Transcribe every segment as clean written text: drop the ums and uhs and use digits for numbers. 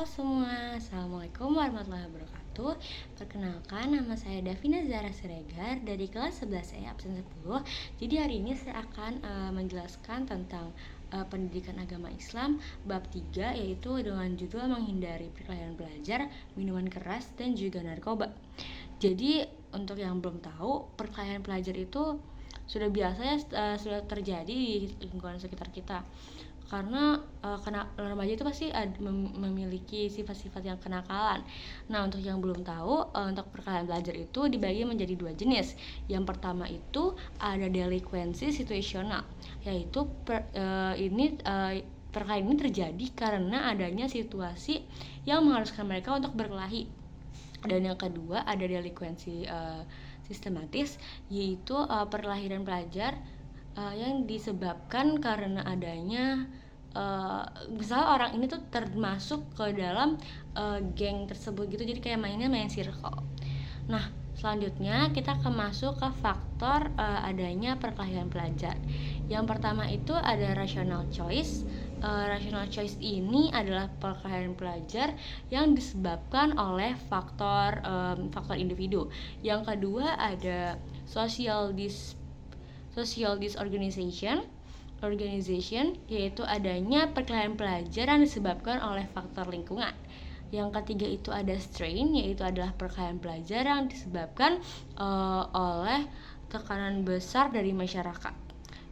semua, Assalamualaikum warahmatullahi wabarakatuh. Perkenalkan, nama saya Davina Zara Siregar dari kelas 11E absen 10. Jadi hari ini saya akan menjelaskan tentang pendidikan agama Islam bab 3, yaitu dengan judul menghindari perkelahian pelajar, minuman keras, dan juga narkoba. Jadi untuk yang belum tahu, perkelahian pelajar itu sudah biasa ya, sudah terjadi di lingkungan sekitar kita. Karena remaja itu pasti memiliki sifat-sifat yang kenakalan. Nah, untuk yang belum tahu, untuk perkelahian pelajar itu dibagi menjadi dua jenis. Yang pertama itu ada delinkuensi situasional, yaitu perkelahian ini terjadi karena adanya situasi yang mengharuskan mereka untuk berkelahi. Dan yang kedua ada delinkuensi sistematis, yaitu perkelahian pelajar yang disebabkan karena adanya misalnya orang ini tuh termasuk ke dalam geng tersebut gitu, jadi kayak main circle. Nah, selanjutnya kita akan masuk ke faktor adanya perkelahian pelajar. Yang pertama itu ada rational choice. Rational choice ini adalah perkelahian pelajar yang disebabkan oleh faktor individu. Yang kedua ada social disorganization, yaitu adanya perkelahian pelajar yang disebabkan oleh faktor lingkungan. Yang ketiga itu ada strain, yaitu adalah perkelahian pelajar yang disebabkan oleh tekanan besar dari masyarakat.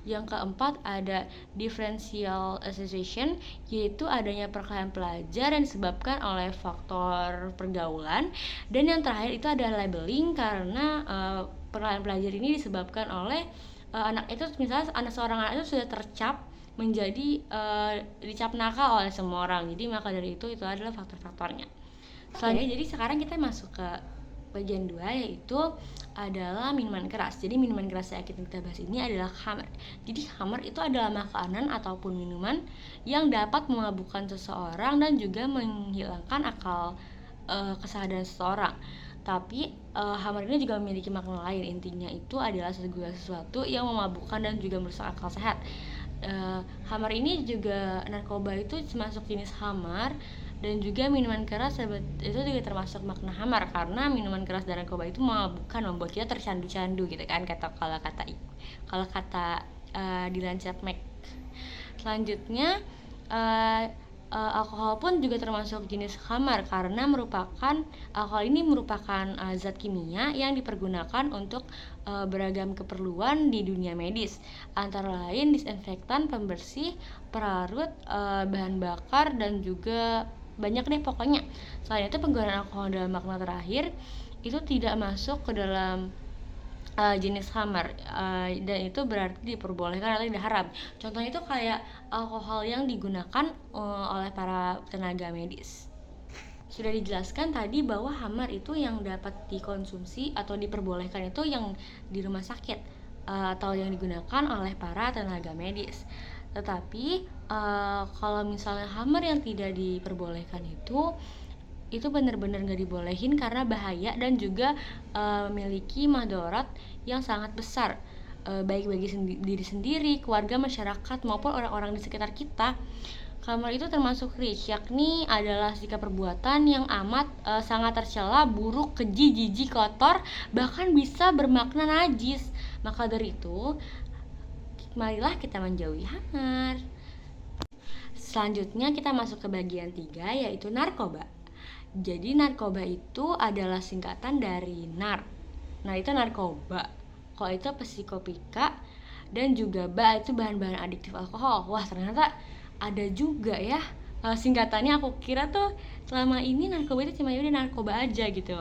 Yang keempat ada differential association, yaitu adanya perkelahian pelajar yang disebabkan oleh faktor pergaulan. Dan yang terakhir itu ada labeling, karena perkelahian pelajar ini disebabkan oleh anak itu, misalnya seorang anak itu sudah tercap menjadi dicap nakal oleh semua orang. Jadi maka dari itu adalah faktor-faktornya. Selanjutnya, jadi sekarang kita masuk ke bagian 2, yaitu adalah minuman keras. Jadi minuman keras yang kita bahas ini adalah khamr. Jadi khamr itu adalah makanan ataupun minuman yang dapat memabukkan seseorang dan juga menghilangkan akal kesadaran seseorang. Tapi khamr ini juga memiliki makna lain. Intinya itu adalah segala sesuatu yang memabukkan dan juga merusak akal sehat. Khamr ini juga, narkoba itu termasuk jenis khamr, dan juga minuman keras itu juga termasuk makna khamr, karena minuman keras dan narkoba itu memabukkan, membuat kita tercandu-candu gitu kan, kalau kata Dylan Chapman. Selanjutnya alkohol pun juga termasuk jenis khamar, karena alkohol ini merupakan zat kimia yang dipergunakan untuk beragam keperluan di dunia medis, antara lain disinfektan, pembersih, perarut, bahan bakar, dan juga banyak deh pokoknya. Selain itu, penggunaan alkohol dalam makna terakhir itu tidak masuk ke dalam jenis khamar, dan itu berarti diperbolehkan atau tidak haram. Contohnya itu kayak alkohol yang digunakan oleh para tenaga medis. Sudah dijelaskan tadi bahwa khamar itu yang dapat dikonsumsi atau diperbolehkan itu yang di rumah sakit atau yang digunakan oleh para tenaga medis. Tetapi kalau misalnya khamar yang tidak diperbolehkan itu benar-benar nggak dibolehin karena bahaya dan juga memiliki madharat yang sangat besar, baik bagi diri sendiri, keluarga, masyarakat, maupun orang-orang di sekitar kita. Khamar itu termasuk rich, yakni adalah sikap perbuatan yang amat sangat tercela, buruk, keji, jijik, kotor, bahkan bisa bermakna najis. Maka dari itu, marilah kita menjauhi khamar. Selanjutnya kita masuk ke bagian 3, yaitu narkoba. Jadi narkoba itu adalah singkatan dari nar. Nah, itu narkoba. Ko itu psikopika, dan juga ba itu bahan-bahan adiktif alkohol. Wah, ternyata ada juga ya singkatannya. Aku kira tuh selama ini narkoba itu cuma udah narkoba aja gitu.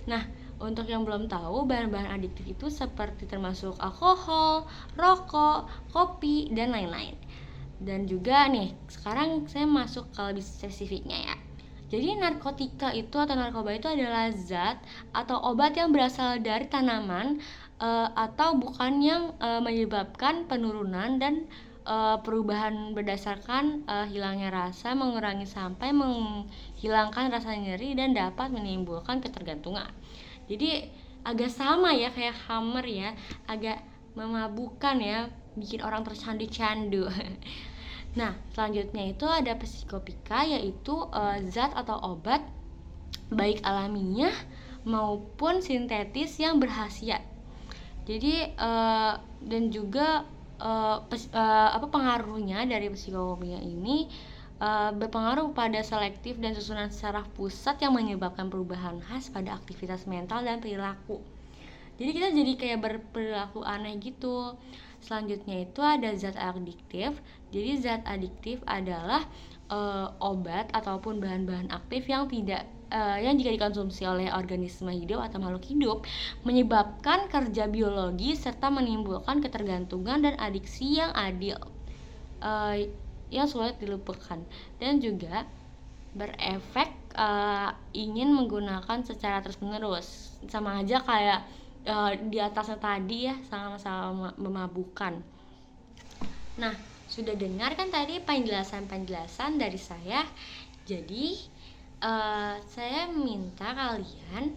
Nah, untuk yang belum tahu, bahan-bahan adiktif itu seperti termasuk alkohol, rokok, kopi, dan lain-lain. Dan juga nih, sekarang saya masuk ke lebih spesifiknya ya. Jadi narkotika itu atau narkoba itu adalah zat atau obat yang berasal dari tanaman atau bukan, yang menyebabkan penurunan dan perubahan berdasarkan hilangnya rasa, mengurangi sampai menghilangkan rasa nyeri, dan dapat menimbulkan ketergantungan. Jadi agak sama ya kayak khamr ya, agak memabukkan ya, bikin orang tercandu-candu. Nah, selanjutnya itu ada psikopika, yaitu zat atau obat baik alamiah maupun sintetis yang berkhasiat. Jadi dan juga pengaruhnya dari psikopika ini berpengaruh pada selektif dan susunan saraf pusat yang menyebabkan perubahan khas pada aktivitas mental dan perilaku. Jadi kita jadi kayak berperilaku aneh gitu. Selanjutnya itu ada zat adiktif. Jadi zat adiktif adalah obat ataupun bahan-bahan aktif yang yang jika dikonsumsi oleh organisme hidup atau makhluk hidup menyebabkan kerja biologi serta menimbulkan ketergantungan dan adiksi yang adil, yang sulit dilupakan, dan juga berefek ingin menggunakan secara terus-menerus. Sama aja kayak di atasnya tadi ya, sama-sama memabukkan. Nah, sudah dengar kan tadi penjelasan dari saya. Jadi saya minta kalian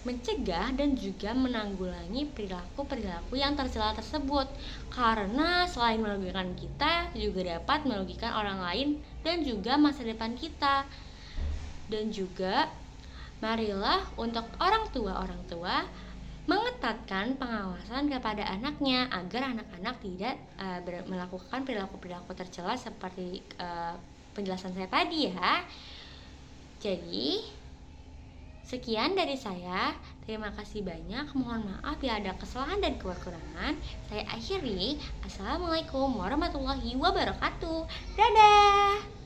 mencegah dan juga menanggulangi perilaku-perilaku yang tercela tersebut, karena selain merugikan kita juga dapat merugikan orang lain dan juga masa depan kita. Dan juga marilah untuk orang tua mengetatkan pengawasan kepada anaknya agar anak-anak tidak melakukan perilaku-perilaku tercela seperti penjelasan saya tadi ya. Jadi sekian dari saya. Terima kasih banyak. Mohon maaf bila ada kesalahan dan kekurangan. Saya akhiri. Assalamualaikum warahmatullahi wabarakatuh. Dadah.